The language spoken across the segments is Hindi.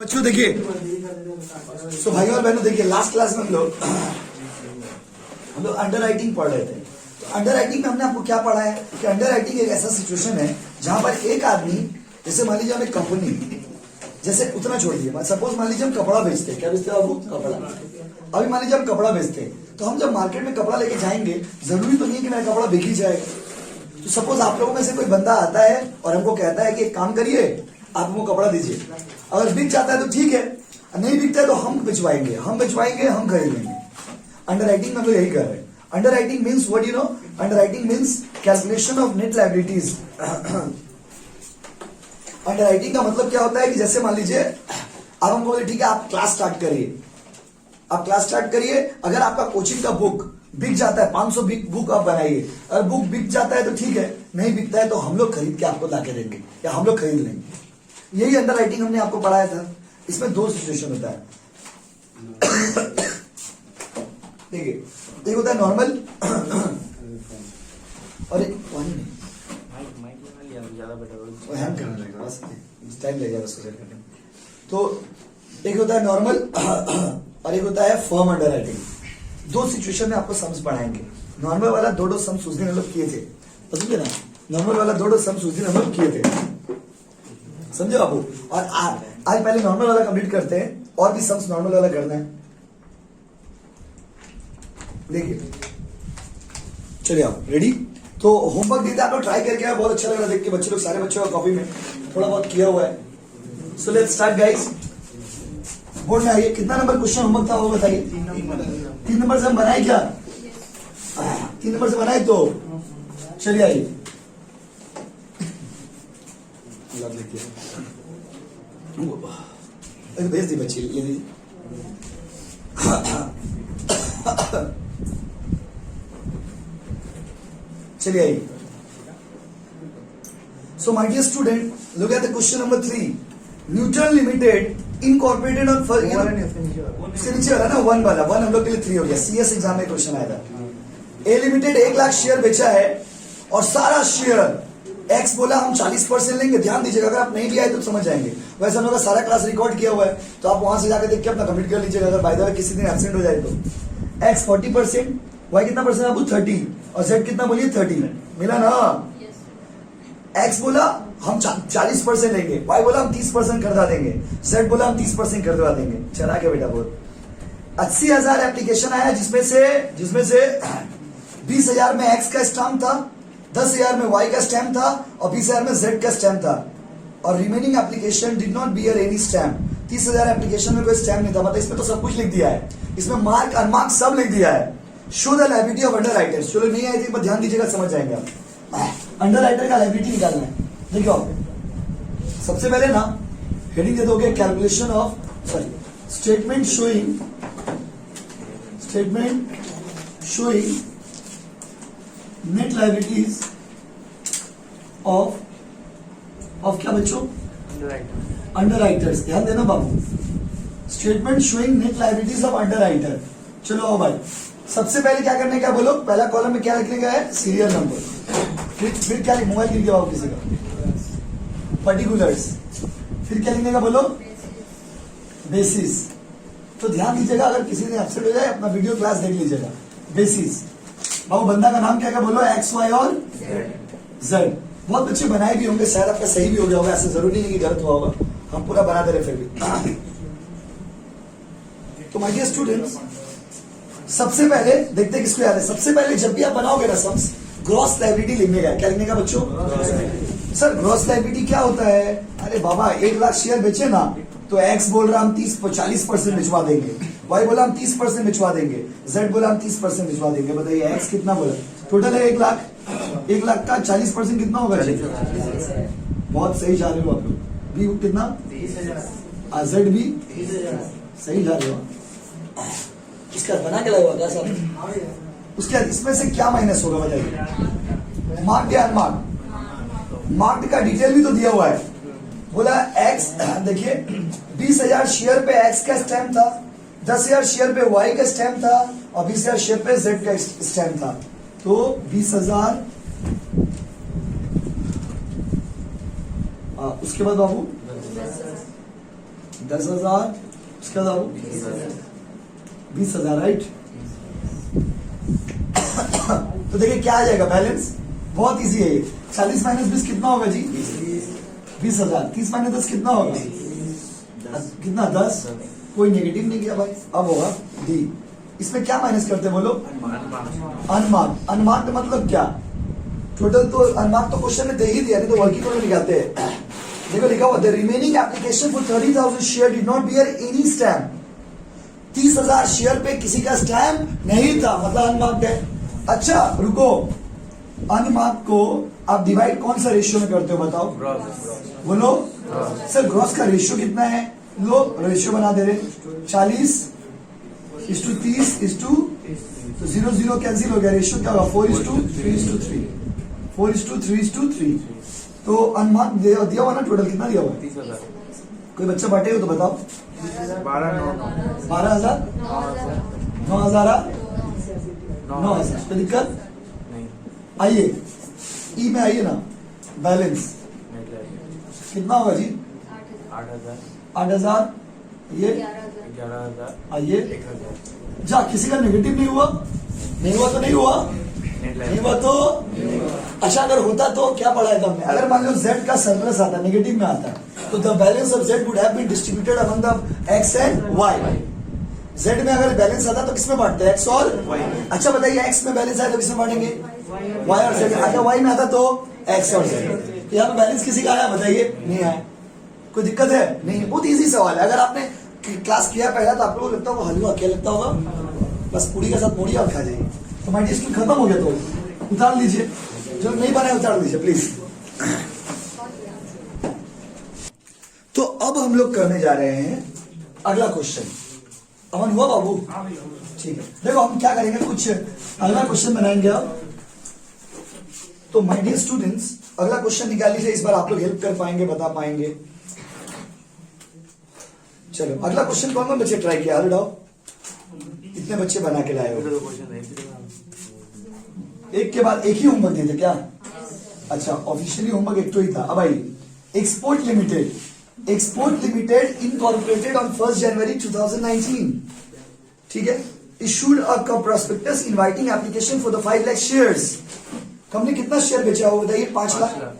बच्चों देखिए, तो भाइयों और बहनों देखिए, लास्ट क्लास में हम लोग अंडर राइटिंग पढ़ रहे थे। तो अंडर राइटिंग में हमने आपको क्या पढ़ा है कि अंडर राइटिंग एक ऐसा सिचुएशन है जहां पर एक आदमी, जैसे मान लीजिए हम एक कंपनी, जैसे उतना छोड़िए, सपोज मान लीजिए हम कपड़ा बेचते हैं। क्या बेचते हैं बाबू? कपड़ा। अभी मान लीजिए हम कपड़ा बेचते हैं, तो हम जब मार्केट में कपड़ा लेके जाएंगे, जरूरी तो नहीं है कि मेरा कपड़ा बिक ही जाएगा। तो सपोज आप लोगों में से कोई बंदा आता है और हमको कहता है कि एक काम करिए, आप हमको कपड़ा दीजिए। अगर बिक जाता है तो ठीक है, नहीं बिकता है तो हम बिचवाएंगे, हम खरीद लेंगे। अंडर राइटिंग में हम लोग यही कर रहे हैं। Under writing means what you know? Under writing means calculation of net liabilities. Under writing का मतलब क्या होता है कि जैसे मान लीजिए आप हमको बोले ठीक है आप क्लास स्टार्ट करिए, आप क्लास स्टार्ट करिए। अगर आपका कोचिंग का बुक बिक जाता है, 500 बुक आप बनाइए। अगर बुक बिक जाता है तो ठीक है, नहीं बिकता है तो हम लोग खरीद के आपको लाके देंगे या हम लोग खरीद लेंगे। यही अंडर राइटिंग हमने आपको पढ़ाया था। इसमें दो सिचुएशन होता है। देखिए, एक होता है नॉर्मल और एक हैंग करने लगेगा, बस टाइम लगेगा उसको सेट करने में। तो एक होता है नॉर्मल और एक होता है फर्म अंडर राइटिंग। दो सिचुएशन में आपको सम्स पढ़ाएंगे। नॉर्मल वाला दो सम्स उस दिन हम लोग किए थे, समझे ना? नॉर्मल वाला दो सम्स उस दिन हम लोग किए थे, समझे बाबू? और आज पहले नॉर्मल वाला कंप्लीट करते हैं, और भी सम्स नॉर्मल वाला करना है। देखिए, चलिए आप रेडी? तो होमवर्क देते आप लोग ट्राई करके आए, बहुत अच्छा लग रहा है देख के। बच्चे लोग, सारे बच्चों का कॉपी में थोड़ा बहुत किया हुआ है। So let's start guys. Board में आइए। कितना नंबर क्वेश्चन होमवर्क था वो बताइए। 3 नंबर से हम बनाए क्या? 3 नंबर से बनाए तो चलिए आइए। भेज दी बच्ची, ले लीजिए। चलिए आइए। So my dear student, look at the question number 3. Newton Limited incorporated on first, इसके नीचे वाला ना 1 वाला, 1 हम लोग के लिए 3 हो गया। CS एग्जाम में क्वेश्चन आया था। A लिमिटेड 1 लाख शेयर बेचा है और सारा शेयर X बोला हम 40% लेंगे। ध्यान दीजिएगा, अगर आप नहीं भी आए तो समझ जाएंगे। वैसे हम लोग का सारा क्लास रिकॉर्ड किया हुआ है, तो आप वहां से जाकर देख के अपना कंप्लीट कर लीजिएगा। अगर बाय द वे किसी दिन एब्सेंट हो जाए तो X 40%, Y कितना परसेंट आपको 30 और Z कितना बोलिए 30। मिला ना? X बोला हम 40% लेंगे, Y बोला हम 30% खरीदा देंगे, Z बोला हम 30% खरीदवा देंगे। चला के बेटा बोल। 80,000 एप्लीकेशन आया, जिसमें से 20,000 में X का स्टैम्प था, 10,000 में Y का स्टैम्प था और 20,000 में Z का स्टैम्प था। और remaining application did not bear any stamp. 30,000 application में कोई स्टैम्प नहीं था। मतलब इसमें तो सब कुछ लिख दिया है, इसमें मार्क अनमार्क सब लिख दिया है। Show the liability of under writers. चलो नहीं आई थी पर ध्यान दीजिएगा, समझ जाएंगे आप। अंडर राइटर का लायबिलिटी निकालना है। देखो सबसे पहले ना हेडिंग दे दोगे calculation of, sorry, statement showing net liabilities of क्या बच्चों? Underwriters. ध्यान देना बाबू, statement showing net liabilities of underwriter. चलो आओ भाई, सबसे पहले क्या करने का बोलो? पहला कॉलम में क्या लिखने का है? Serial number. फिर क्या? मोबाइल गिर गया बाबू किसी का। पर्टिकुलर्स। फिर क्या लिखने का बोलो? बेसिस। तो ध्यान दीजिएगा, अगर किसी ने एब्सेंट हो जाए अपना वीडियो क्लास देख लीजिएगा। बेसिस। बाबू बंदा का नाम क्या क्या बोलो? X, Y और Z। बहुत बच्चे बनाए भी होंगे, शायद आपका सही भी हो गया होगा, ऐसा जरूरी नहीं कि गलत हुआ होगा, हम पूरा बना दे रहे फिर भी। तो माय डियर स्टूडेंट्स, सबसे पहले देखते हैं किसको याद है। सबसे पहले जब भी आप बनाओगे ना सम्स, ग्रॉस लायबिलिटी लिखने का। क्या लिखने का बच्चों? सर ग्रॉस लायबिलिटी क्या होता है? अरे बाबा 1 लाख शेयर बेचे ना, तो X बोल रहा हम 40% भिजवा देंगे, Y बोला हम 30% भिजवा देंगे, Z बोला हम 30% भिजवा देंगे। बताइए X कितना बोला? टोटल है 1 लाख। 1 लाख का 40% कितना होगा? बहुत सही जा रहे हो आप लोग। B कितना? Z भी सही जा रहे हो। इसका बना के लगेगा क्या सर? उसके बाद इसमें से क्या माइनस होगा बताइए? मार्क्ड या अनमार्क्ड? मार्क्ड का डिटेल भी तो दिया हुआ है। बोला X, देखिए 20,000 शेयर पे X का स्टैम्प था, 10,000 शेयर पे Y का स्टैम्प था और 20,000 शेयर पे Z का स्टैम्प था। तो 20,000 उसके बाद बाबू 10,000, उसके बाद 20,000, राइट। तो देखिए क्या आ जाएगा बैलेंस, बहुत इजी है ये। 40 माइनस 20 कितना होगा जी? 20,000। 30 माइनस 10 कितना होगा? कितना? 10। कोई नेगेटिव नहीं किया भाई। अब होगा डी। इसमें क्या माइनस करते हैं बोलो? अनमार्क। अनमार्क मतलब क्या? टोटल तो अनमार्क तो क्वेश्चन में दे ही दिया, नहीं तो वर्किंग में निकालते हैं। देखो लिखा हुआ, the remaining application for 30,000 share did not bear any stamp. 30,000 share पे किसी का स्टैम्प नहीं था, मतलब अनमार्क्ड है। अच्छा रुको, अनमार्क को आप डिवाइड कौन सा रेशियो में करते हो बताओ? बोलो सर, ग्रॉस का रेशियो कितना है? लो रेशियो बना दे रहे, 40:30:3, तो 0 0 कैंसिल हो गया, रेशियो क्या होगा? 4:3:3, 4:3:3। तो अनमार्क दिया हुआ ना, टोटल कितना दिया हुआ? 30,000। कोई बच्चा बांटे हो तो बताओ। 12,000, 9,000, 9,000। कोई दिक्कत नहीं? आइए ई में आइए ना, बैलेंस कितना होगा जी? 8,000, ये 11,000, आइए जा। किसी का नेगेटिव नहीं हुआ? नहीं हुआ तो नहीं हुआ, नहीं हुआ तो अच्छा। अगर होता तो क्या पढ़ाया था हमने? अगर मान लो z का सरप्लस आता, नेगेटिव में आता, तो the balance of z would have been distributed among the x and y। z में अगर बैलेंस आता तो किसमें बांटते हैं? x और y। अच्छा बताइए, x में बैलेंस आया तो किसमें बांटेंगे? y और z। अगर y में आता तो x और z। यहाँ पे बैलेंस किसी का आया बताइए? नहीं आया। कोई दिक्कत है? नहीं। बहुत इजी सवाल है। अगर आपने क्लास किया पहला तो आप लोगों को लगता होगा हलवा, क्या लगता होगा? बस पूरी के साथ मोड़ी और खा जाइए। तो माइंड स्कूल खत्म हो गया, तो उतार लीजिए, जो नहीं बनाए उतार दीजिए प्लीज। तो अब हम लोग करने जा रहे हैं अगला क्वेश्चन। अमन हुआ बाबू? ठीक है, देखो हम क्या करेंगे, कुछ अगला क्वेश्चन बनाएंगे अब। तो माय डियर स्टूडेंट्स, अगला क्वेश्चन निकाल लीजिए। इस बार आप लोग हेल्प कर पाएंगे, बता पाएंगे? चलो अगला क्वेश्चन कौन कौन बच्चे ट्राई किया? हाथ उठाओ, कितने बच्चे बना के लाए हो? एक के बाद एक ही होमवर्क देते क्या? अच्छा, ऑफिशियली होमवर्क एक तो ही था। अब आइए, export limited incorporated on 1 January 2019, ठीक है, issued a prospectus inviting application for the 5 lakh shares. Company कितना शेयर बेचा हो बताइए? 5 lakh.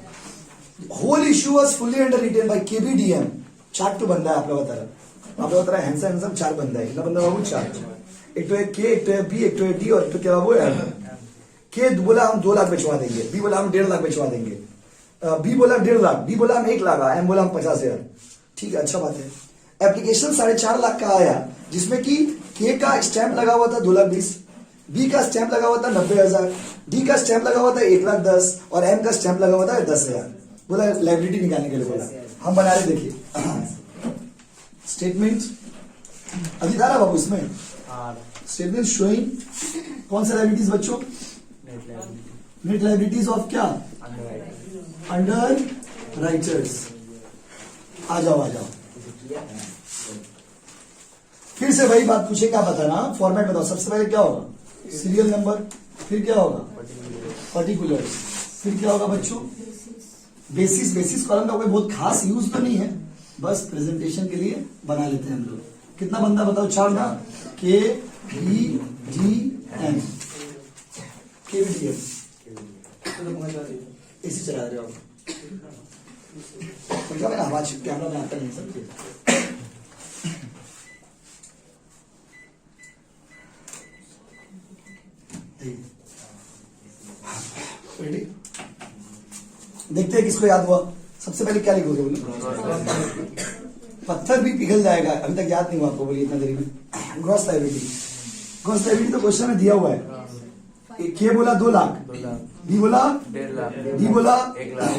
Whole issue was fully underwritten by KBDM. 4 तो बंदा है, आप लोग बता रहे, आप लोग बता रहे हैंडसम 4 बंदा है। कितना बंदा बाबू? 4। एक तो है के, एक तो है बी, एक तो है डी, और एक तो क्या बाबू है? के बोला हम 2 लाख बेचवा देंगे, बी बोला हम 1.5 लाख बेचवा देंगे, बी बोला 1.5 लाख, बी बोला हम 1 लाख, एम बोला हम 50,000। ठीक है, अच्छा बात है। एप्लीकेशन 4.5 लाख का आया, जिसमें कि के का स्टैंप लगा हुआ था 2,20,000, बी का स्टैंप लगा हुआ था 90,000, डी का स्टैंप लगा हुआ था 1,10,000 और एम का स्टैंप लगा हुआ था 10,000। बोला लायबिलिटी निकालने के लिए बोला। हम बना रहे, देखिए स्टेटमेंट अभी था ना बाबू इसमें, स्टेटमेंट शोइंग कौन सा लायबिलिटीज बच्चों? नेट लायबिलिटीज ऑफ क्या? Underwriters. आ जाओ। फिर से वही बात पूछे, क्या बताना? फॉर्मेट बताओ। सबसे पहले क्या होगा? सीरियल नंबर, फिर क्या होगा? पर्टिकुलर्स, फिर क्या होगा बच्चों? बेसिस। बेसिस कॉलम का कोई बहुत खास यूज तो नहीं है, बस प्रेजेंटेशन के लिए बना लेते हैं हम लोग। कितना बंदा बताओ? 4 ना? के बी डी एम, के बी डी एम इसी चला रहे हो आप? समझा मैंने? आवाज कैमरा में आता नहीं समझे? देखते हैं किसको याद हुआ। सबसे पहले क्या लिखोगे बोलो? पत्थर भी पिघल जाएगा। अभी तक याद नहीं हुआ आपको? बोलिए इतना देरी में। Gross liability. ग्रॉस लायबिलिटी तो क्वेश्चन में दिया हुआ है। के बोला 2 लाख, बी बोला 1.5 लाख, डी बोला 1 लाख,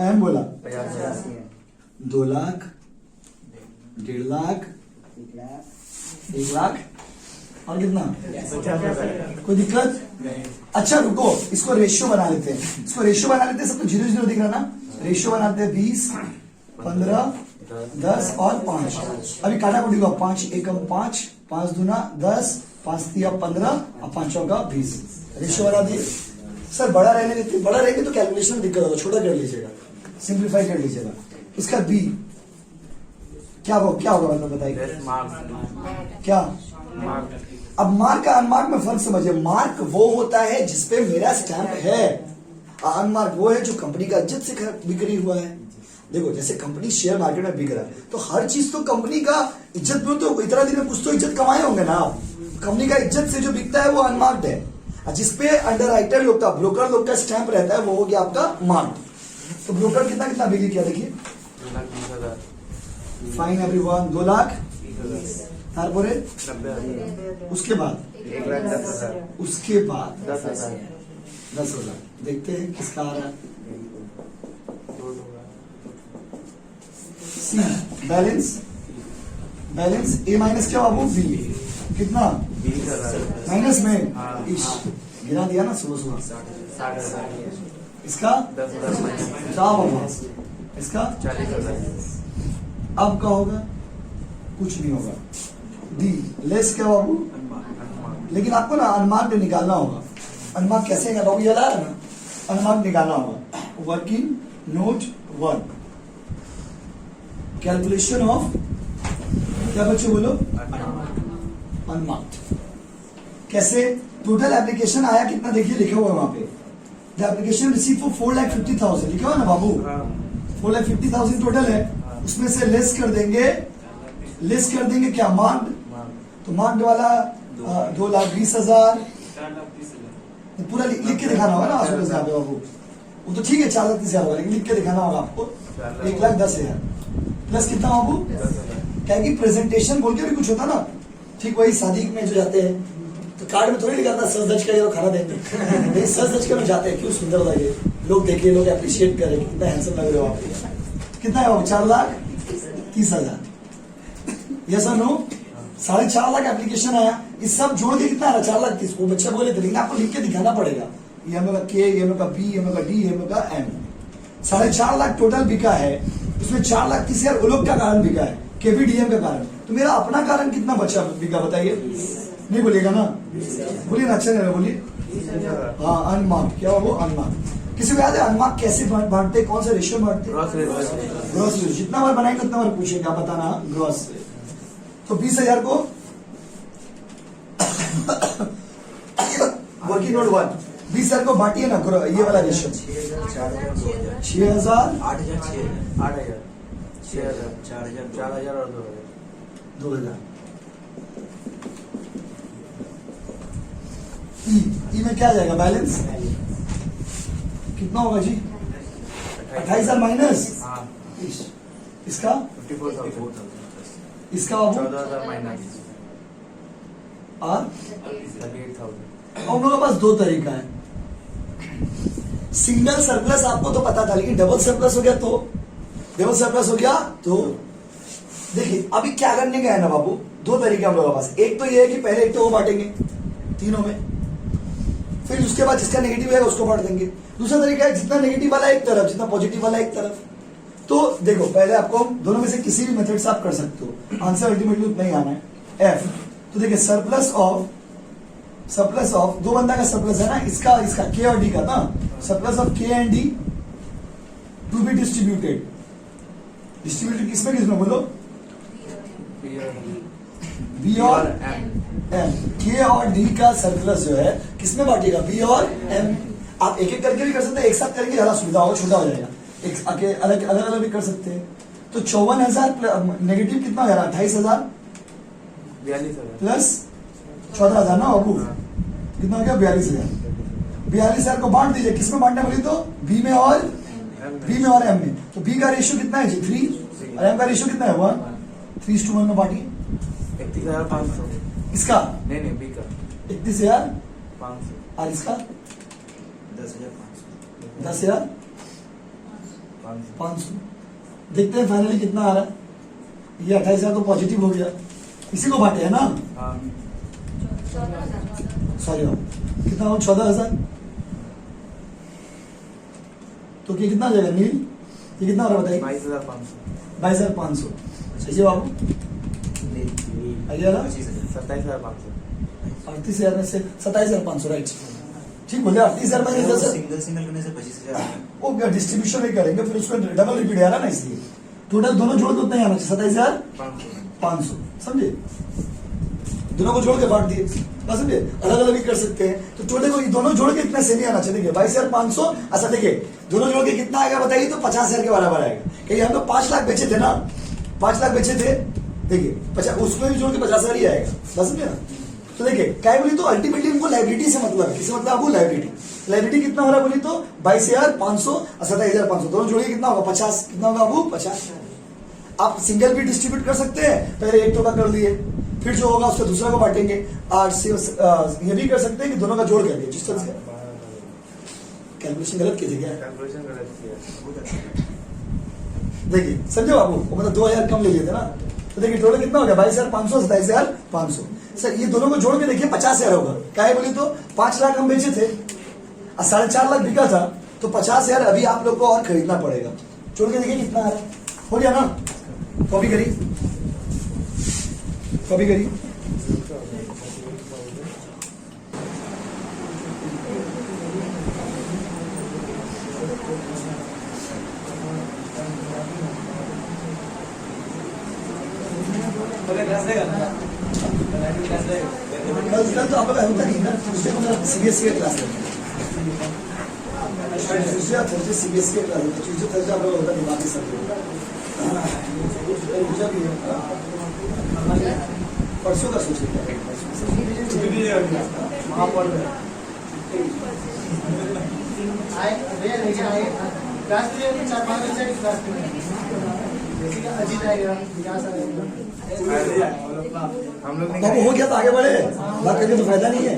एम बोला 50,000। 2 लाख, 1.5 लाख, 1 लाख और कितना? कोई दिक्कत? अच्छा रुको, इसको रेशियो बना लेते हैं। सबको 0 दिख रहा ना? रेशियो बनाते हैं 20, 15, 10 और 5। अभी काटा कुटी को 5 एकम 5, 5 दूना 10, 5 तिया 15 और 5 चौका 20। रेशियो बना दिए। सर बड़ा रहने देते, बड़ा रहेंगे तो कैलकुलेशन में दिक्कत होगा, छोटा कर लीजिएगा, सिंप्लीफाई कर लीजिएगा। इसका बी क्या होगा मतलब बताइए मार्क क्या। मार्क अब मार्क का अनमार्क में फर्क समझिए। मार्क वो होता है जिसपे मेरा स्टैंप है, अनमार्क वो है जो कंपनी का इज्जत से बिक्री हुआ है। देखो जैसे कंपनी शेयर मार्केट में बिक रहा है तो हर चीज तो कंपनी का इज्जत में, तो इतना दिन में कुछ तो इज्जत कमाए होंगे ना आप। कंपनी का इज्जत से जो बिकता है वो अनमार्क्ड है, और जिसपे अंडर राइटर लोग का, ब्रोकर लोग का स्टैंप रहता है वो हो गया आपका मार्क। तो ब्रोकर कितना कितना बिक्री किया देखिए। 2,20,000 फाइन एवरीवन 2 लाख तारपरे 90,000 उसके बाद 1,10,000 उसके बाद 10,000 10,000। देखते हैं किसका आ रहा है। सी बैलेंस ए माइनस क्या बाबू बी कितना 20,000 माइनस में हाँ। इश गिरा दिया ना सुबह सुबह। 60,000 इसका 10,000 माइनस क्या होगा इसका 40,000 अब क्या होगा कुछ नहीं होगा। डी लेस क्या बाबू, लेकिन आपको ना अनमार्क निकालना होगा। अनमार्क कैसे है बाबू याद आ रहा है ना, अनमार्क निकालना होगा। वर्किंग नोट 1 कैलकुलेशन ऑफ क्या बच्चे बोलो अनमार्क्ड। कैसे टोटल एप्लीकेशन आया कितना देखिए लिखा हुआ है वहां पे। द एप्लीकेशन रिसीव फॉर 4,50,000 लिखा हुआ ना बाबू, 4,50,000 टोटल है। उसमें से लेस कर देंगे क्या मार्क्ड, तो मार्क्ड वाला 2,20,000 पूरा लिख के दिखाना होगा ना आसपास यहाँ पे बाबू। वो तो ठीक है 4,30,000 होगा, लेकिन लिख के दिखाना होगा आपको 1,10,000 प्लस कितना बाबू, क्या कि प्रेजेंटेशन बोल के भी कुछ होता ना। ठीक वही शादी में जो जाते हैं तो कार्ड में थोड़ी लिखा था सच धज के खाना देंगे नहीं, सच धज के लोग जाते हैं क्यों सुंदर लगे, लोग देखे, लोग अप्रिशिएट करें कितना हैंडसम लग रहे हो आप। कितना है बाबू 4,30,000 यस और नो। 4.5 लाख एप्लीकेशन आया, इस सब जोड़ के कितना आ रहा 4,30,000। वो बच्चे बोले थे लेकिन आपको लिख के दिखाना पड़ेगा। ये हम लोग का के, ये हम लोग का बी, ये हम लोग का डी, ये हम लोग का एम। 4.5 लाख टोटल बिका है, उसमें 4,30,000 वो लोग का कारण बिका है, केपीडीएम का कारण। तो मेरा अपना कारण कितना बचा बिका बताइए, नहीं बोलिएगा ना, बोलिए ना, अच्छा नहीं बोलिए। हाँ अनमार्क क्या वो अनमार्क। किसी को याद है अनमार्क कैसे बांटते, कौन सा रेशियो बांटते? Gross ratio. जितना बार बनाएंगे उतना बार पूछेंगे, आप बताना ग्रॉस। तो 20,000 को वर्किंग नोट 1 20,000 को बांटिए ना ये वाला रेशियो। 6,000 8,000 6,000 4,000 और 2,000। ई में क्या आ जाएगा बैलेंस कितना होगा जी 28,000 माइनस इसका 54,000 इसका बाबू 14,000 माइनस और 38,000। हम लोगों के पास 2 तरीका है। सिंगल सरप्लस आपको तो पता था, लेकिन डबल सरप्लस हो गया तो देखिए अभी क्या करने का है ना बाबू, 2 तरीके हम लोगों के पास। एक तो ये है कि पहले एक तो वो बांटेंगे तीनों में, फिर उसके बाद जिसका नेगेटिव है उसको बांट देंगे। दूसरा तरीका है जितना नेगेटिव वाला एक तरफ, जितना पॉजिटिव वाला एक तरफ। तो देखो पहले आपको दोनों में से किसी भी मेथड से आप कर सकते हो, आंसर अल्टीमेटली उतना ही आना है एफ। तो देखिए सरप्लस ऑफ 2 बंदा का सरप्लस है ना, इसका के और डी का ना, surplus of K and D to be distributed किसमें बोलो बी और एम। के और डी का सरप्लस जो है किसमें बांटिएगा, बी और एम। आप एक एक करके भी कर सकते हैं, एक साथ करेंगे ज्यादा सुविधा होगा, छोटा हो जाएगा। एक अलग अलग भी कर सकते हैं। तो 54,000 नेगेटिव कितना हो जा रहा है 28,000 प्लस 14,000 ना बाबू, कितना हो गया 42,000। 42,000 को बांट दीजिए, किसमें बांटना बोली तो बी में और एम में। तो बी का रेशियो कितना है जी 3 और एम का रेशियो कितना है 1, 3:1 में बांटिए। 31,500 इसका नहीं बी का 31,500 और इसका 10,500 देखते हैं फाइनली कितना आ रहा है। ये 28,000 तो पॉजिटिव हो गया, इसी को बांटे है ना, सॉरी कितना हो 14,000। तो ये कितना आ जाएगा नील, ये कितना हो रहा है बताइए 22,500 सही है बाबू, आइए ना 27,500 38,000 में से 27,500 राइट, ठीक बोले 38,000 में सिंगल करने से 25,000 वो डिस्ट्रीब्यूशन नहीं करेंगे, फिर उसको डबल रिपीट आ रहा ना, इसलिए टोटल दोनों जोड़ के उतना ही आना चाहिए 27,500 समझे। दोनों को जोड़ के बांट दिए बस, समझे। अलग अलग भी कर सकते हैं तो टोटल को दोनों जोड़ के इतना से नहीं आना चाहिए। देखिए 22,500 अच्छा देखिए दोनों जोड़ के कितना आएगा बताइए तो 50,000 के बराबर आएगा। क्योंकि हम लोग 5 लाख बेचे थे ना, 5 लाख बेचे थे। देखिए 50 उसमें भी जोड़ के 50,000 ही आएगा बस, समझे ना। तो देखिए क्या बोली तो अल्टीमेटली हमको लाइबिलिटी से मतलब है। किससे मतलब? वो लाइबिलिटी कितना हो रहा है बोली तो 22,500 और 27,500 दोनों जोड़िए कितना होगा 50। कितना होगा वो 50। आप सिंगल भी डिस्ट्रीब्यूट कर सकते हैं, पहले एक टोका कर लिए, फिर जो होगा उसका दूसरा को बांटेंगे। और ये भी कर सकते हैं कि दोनों का जोड़ करके जिस तरह से कैलकुलेशन गलत कीजिए क्या? कैलकुलेशन गलत किया। देखिए समझे बाबू, वो मतलब 2,000 कम ले लिए थे ना। तो देखिए टोटल कितना हो गया 22,500 27,500। सर ये दोनों को जोड़ के देखिए 50,000 होगा। क्या है बोली तो 5 लाख हम बेचे थे और 4.5 लाख बिका था, तो 50,000 अभी आप लोग को और खरीदना पड़ेगा। जोड़ के देखिए कितना आ रहा है। हो गया ना? कॉपी करी कॉपी करी। कल तो आप लोग होता नहीं ना, ट्यूसडे को मेरा सीबीएसई का क्लास है। ट्यूसडे और थर्सडे सीबीएसई का क्लास है। ट्यूसडे थर्सडे आप लोग होता नहीं, बाकी सब परसों का सोचिए हम लोग बाबू हो गया तो आगे बढ़े, बात करके तो फायदा नहीं है।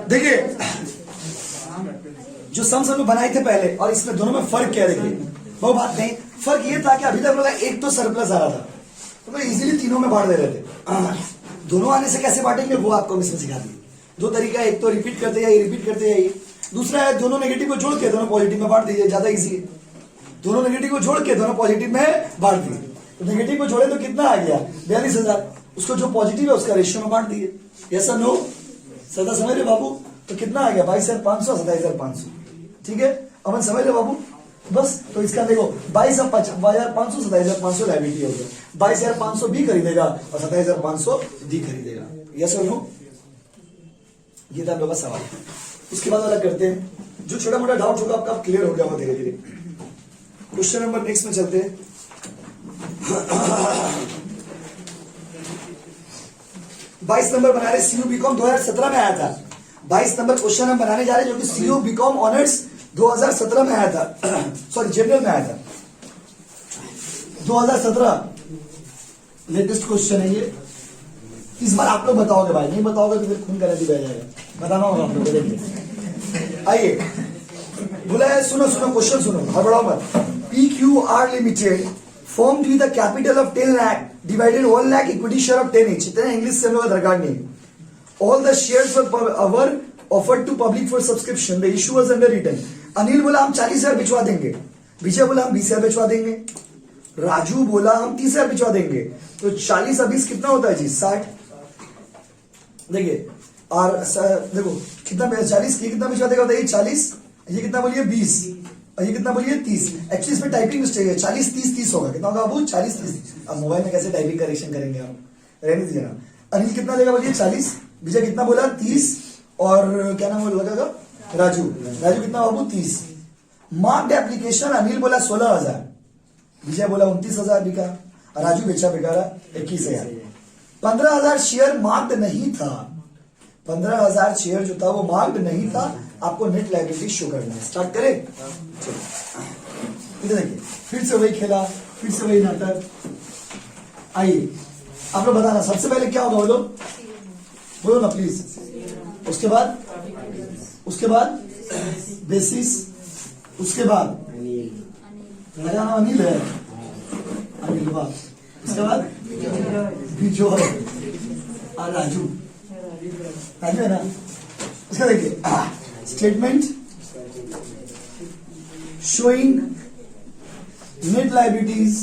देखिए जो सम हम लोग बनाए थे पहले और इसमें दोनों में फर्क क्या, देखिए वो बात नहीं। फर्क ये था कि अभी तक लोग एक तो सरप्लस आ रहा था तो मैं इजीली तीनों में बांट दे रहे थे। दोनों आने से कैसे बांटेंगे वो आपको इसमें सिखा दिए। 2 तरीका है, एक तो रिपीट करते जाइए, रिपीट करते जाइए। दूसरा है दोनों नेगेटिव को जोड़ के दोनों पॉजिटिव में बांट दीजिए, ज्यादा इजी है। दोनों नेगेटिव को जोड़ के दोनों पॉजिटिव में बांट दिए, तो नेगेटिव को जोड़े तो कितना आ गया 42,000। उसको जो पॉजिटिव है उसका रेशियो में बांट दिए। ऐसा नो सदा समझ रहे बाबू? तो कितना आ गया 22,500 27,500। ठीक है अमन समझ रहे बाबू? बस तो इसका देखो 22,500 27,500 लाइबिलिटी हो गया। 22,500 बी खरीदेगा और 27,500 डी खरीदेगा। यस और नो? ये था हम लोग का सवाल। उसके बाद वाला करते हैं, जो छोटा मोटा डाउट होगा आपका क्लियर हो गया होगा धीरे धीरे। क्वेश्चन नंबर नेक्स्ट में चलते हैं। 22 नंबर बना रहे सीयू बीकॉम 2017 में आया था। 22 नंबर क्वेश्चन हम बनाने जा रहे हैं जो कि सीयू बीकॉम ऑनर्स 2017 में आया था। सॉरी जनरल में आया था 2017। लेटेस्ट क्वेश्चन है ये। इस बार आप लोग बताओगे भाई, नहीं बताओगे तो फिर खून का नदी बह जाएगा। बताना होगा आप लोग। देखिए आइए बोला है, सुनो सुनो क्वेश्चन सुनो, हड़बड़ाओ मत। PQR limited formed with a capital of 10 lakh divided 1 lakh equity share of 10 each। इतना इंग्लिश से हम लोग का दरकार नहीं। All the shares were offered to public for subscription. The issue was underwritten. Anil बोला हम 40,000 भिजवा देंगे, विजय बोला हम 20,000 भिजवा देंगे, राजू बोला हम 30,000 भिजवा देंगे। तो 40 और 20 कितना होता है जी 60। देखिए और देखो कितना 40 ये कितना भिजवा देगा बताइए 40, ये कितना बोलिए 20 और ये कितना बोलिए 30। एक्चुअली इसमें टाइपिंग मिस्टेक है, 40 30 30 होगा। कितना होगा बाबू 40 30। अब मोबाइल में कैसे टाइपिंग करेक्शन करेंगे आप, रहने दीजिए ना। अनिल कितना देगा बोलिए 40, विजय कितना बोला 30 और क्या नाम लगेगा राजू कितना बाबू 30। मार्क्ड एप्लीकेशन अनिल बोला 16,000, विजय बोला 29,000 बिका, राजू बेचा बेकारा 21,000। 15,000 शेयर मार्क्ड नहीं था, 15,000 शेयर जो था वो मार्क्ड नहीं था। आपको नेट लायबिलिटी शो करना है। स्टार्ट करें। इधर देखिए फिर से वही खेला, फिर से वही नाटक। आइए आप लोग बताना सबसे पहले क्या होगा, बोलो ना प्लीज। उसके बाद बेसिस, उसके बाद मेरा नाम अनिल है, अनिल बाद उसके बाद बिजोर और राजू है ना। उसका देखिए statement showing net liabilities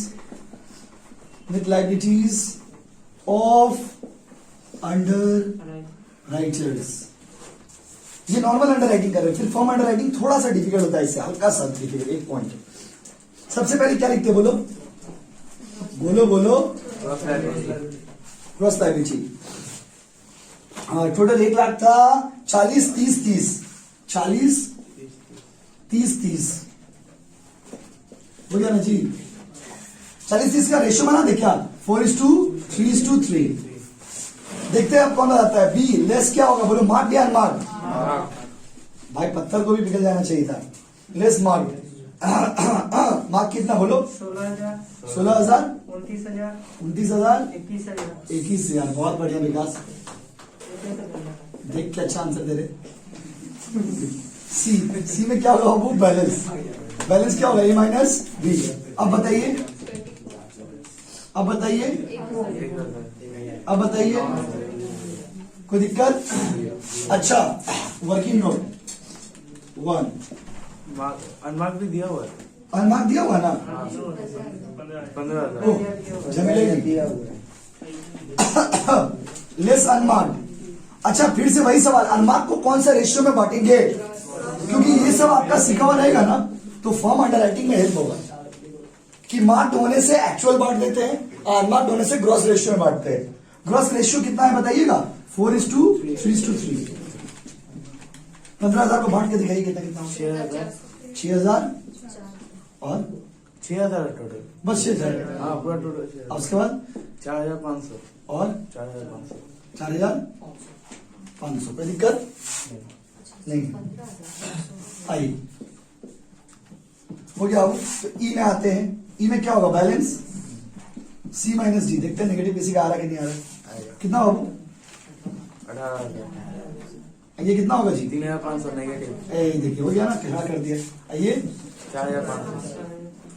of underwriters। ये नॉर्मल अंडरराइटिंग कर रहे हैं, फिर फॉर्म अंडरराइटिंग थोड़ा सा डिफिकल्ट होता है, इससे हल्का सा डिफिकल्ट। एक पॉइंट सबसे पहले क्या लिखते हैं बोलो, बोलो बोलो। Cross liability cross liability. हाँ, टोटल 1 लाख था। 40 30 30 40 30 30 हो गया ना जी। 40 30 का रेशियो बना दे क्या? 4:3:3। देखते हैं अब कौन आता है। बी लेस क्या होगा बोलो? मार्क या अनमार्क? भाई पत्थर को भी पिघल जाना चाहिए था। Less mark. मार्क कितना बोलो? 16,000 16,000 29,000 29,000 21,000 21,000। बहुत बढ़िया विकास, देख के अच्छा आंसर दे रहे। सी सी में क्या होगा बाबू? बैलेंस। बैलेंस क्या होगा? ए माइनस बी। अब बताइए, अब बताइए, अब बताइए, कोई दिक्कत? अच्छा, वर्किंग नोट 1 अनमार्क भी दिया हुआ है। अनमार्क दिया हुआ ना? 15,000 ओह, जमीले लेस अनमार्क। अच्छा, फिर से वही सवाल, अनमार्क को कौन सा रेशियो में बांटेंगे? क्योंकि ये सब आपका सीखा हुआ रहेगा ना, तो फॉर्म अंडर राइटिंग में हेल्प होगा कि मार्क होने से एक्चुअल बांट देते हैं, अनमार्क होने से ग्रॉस रेशियो में बांटते हैं। ग्रॉस रेशियो कितना है बताइएगा? 4:3:3। 15,000 को बांट के दिखाइए कितना कितना? 6,000 और 6,000 टोटल। बस 6,000। हाँ पूरा टोटल अब उसके बाद 4,500 और 4,500 4,500। कोई दिक्कत नहीं? आई हो गया। अब तो ई में आते हैं। ई में क्या होगा? बैलेंस। सी माइनस डी। देखते हैं नेगेटिव किसी का आ रहा है कि नहीं आ रहा है। कितना बाबू? 18,000। ये कितना होगा जी? 3,500 नेगेटिव। देखिए हो गया ना, क्या कर दिया। आइए, 4,500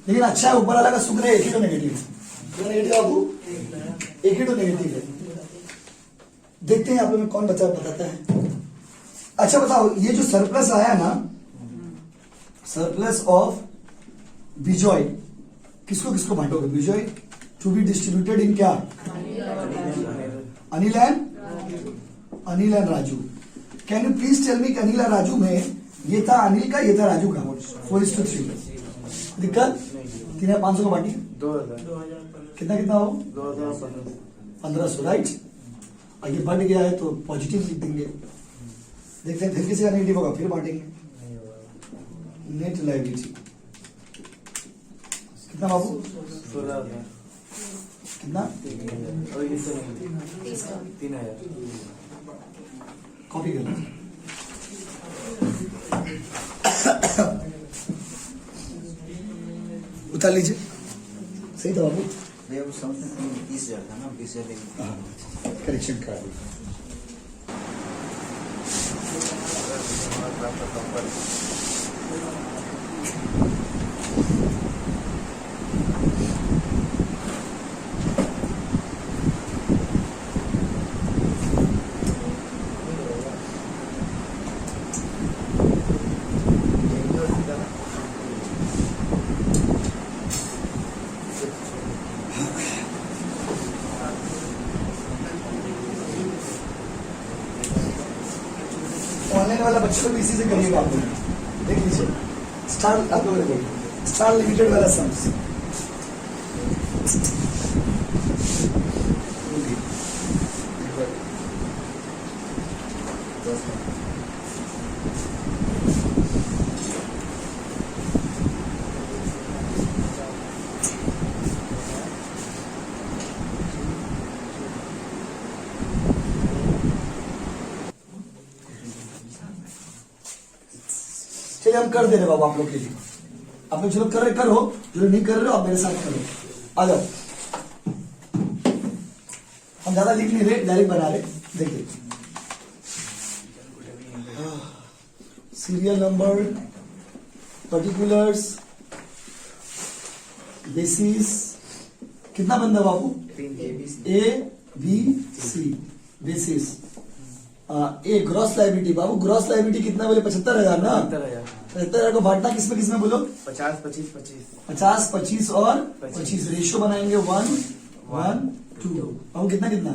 लेकिन अच्छा है ऊपर वाला का शुक्र है, एक ही तो नेगेटिव है। दो नेगेटिव बाबू, एक ही तो नेगेटिव है। देखते हैं आप लोग में कौन बचा बताता है। अच्छा बताओ, ये जो सरप्लस आया ना, सरप्लस ऑफ बिजॉय, किसको किसको बांटोगे? Bijoy to be distributed in क्या? Anil and Raju. Can you please tell me कि अनिल और राजू में ये था अनिल का, ये था राजू का। 4:3। दिक्कत? 3,500 को बांटिए। 2,000 कितना कितना हो? 2,000 1500, राइट। और ये बढ़ गया है तो पॉजिटिव लिख देंगे। देखते हैं फिर किसी का नेगेटिव होगा, फिर बांटेंगे। नेट लायबिलिटी कितना बाबू? 16,000 कितना? 3,000 कॉपी कर लो। उतार लीजिए। सही था बाबू? भैया वो समझ में 30,000 था ना, 20,000 करेक्शन करा दो। ऑनलाइन वाला बच्चों को इसी से करिएगा आप लोग। देख लीजिए, स्टार आप लोग देखिए, स्टार लिमिटेड वाला सम्स। चलिए हम कर दे रहे बाबा आप लोग के लिए। आप लोग चलो कर रहे करो, जो नहीं कर रहे हो आप मेरे साथ करो। आ जाओ, हम ज्यादा लिख नहीं रहे, डायरेक्ट बना रहे। देखिए, सीरियल नंबर, पर्टिकुलर्स, बेसिस, कितना बंदा बाबू? A B C basis. A gross liability बाबू, ग्रॉस लायबिलिटी कितना बोले? 75,000 ना? 75,000 को बांटना किसमें किसमें बोलो? 50 25 25 50 25 और 25। रेशियो बनाएंगे 1 1 2। अब कितना कितना?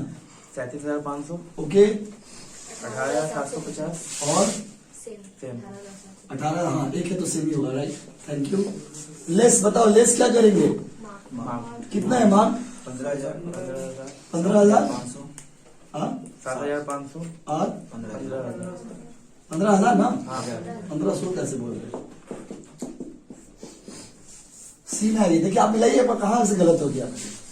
37,500 ओके। 18,750 और सेम 18। हाँ एक है तो सेम ही होगा, राइट। Thank you. लेस बताओ, लेस क्या करेंगे? मार्क कितना है मार्क? 15,000 15,000 500 हाँ 7,500 और 15,000 15,000 ना? हाँ 1500 कैसे बोल रहे हो? सी ना, ये देखिए आप मिलाइए, पर कहाँ से गलत हो गया?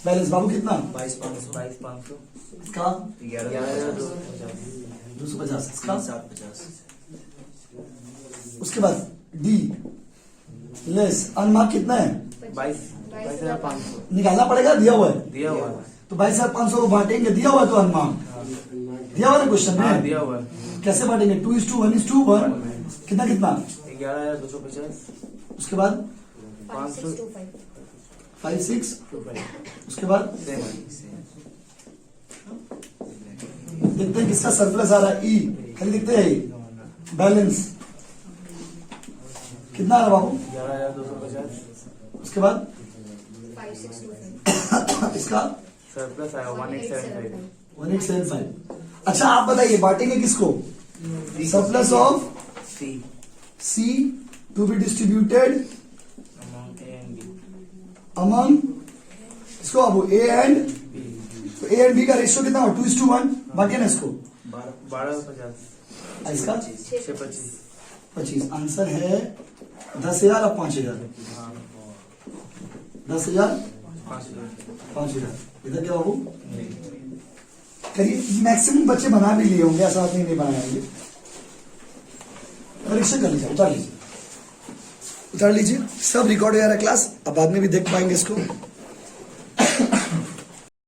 बैलेंस बाबू कितना? 22,500 22,500 इसका 11,250 250, इसका 750 उसके बाद डी लेस अनमार्क कितना है? 22,500 निकालना पड़ेगा, दिया हुआ है दिया हुआ है। तो 22,500 को बांटेंगे, दिया हुआ है तो अनमार्क दिया हुआ है क्वेश्चन हाँ में। दिया हुआ है। कैसे बांटेंगे? 2:1:1 कितना कितना? 11,250 उसके बाद 5 6 उसके बाद देखते हैं किसका सरप्लस आ रहा है। ई खाली देखते हैं बैलेंस कितना आ रहा है बाबू? 11,250 उसके बाद 5625 इसका सरप्लस आया 1875 1875। अच्छा आप बताइए बांटेंगे किसको? Surplus of C C to be distributed amount A and B among इसको बाबू ए एंड तो ए एंड बी का रेशियो कितना हो? 2:1 बांटिए ना इसको। 12,50 इसका 625 25 आंसर है 10,000 और 5,000 हाँ 10,000 5,000 5,000 इधर क्या बाबू? करिए मैक्सिमम बच्चे बना भी लिए होंगे, ऐसा नहीं बनाया होंगे। परीक्षा कर लीजिए, उतार लीजिए सब रिकॉर्ड हो जा रहा है क्लास, अब बाद में भी देख पाएंगे इसको।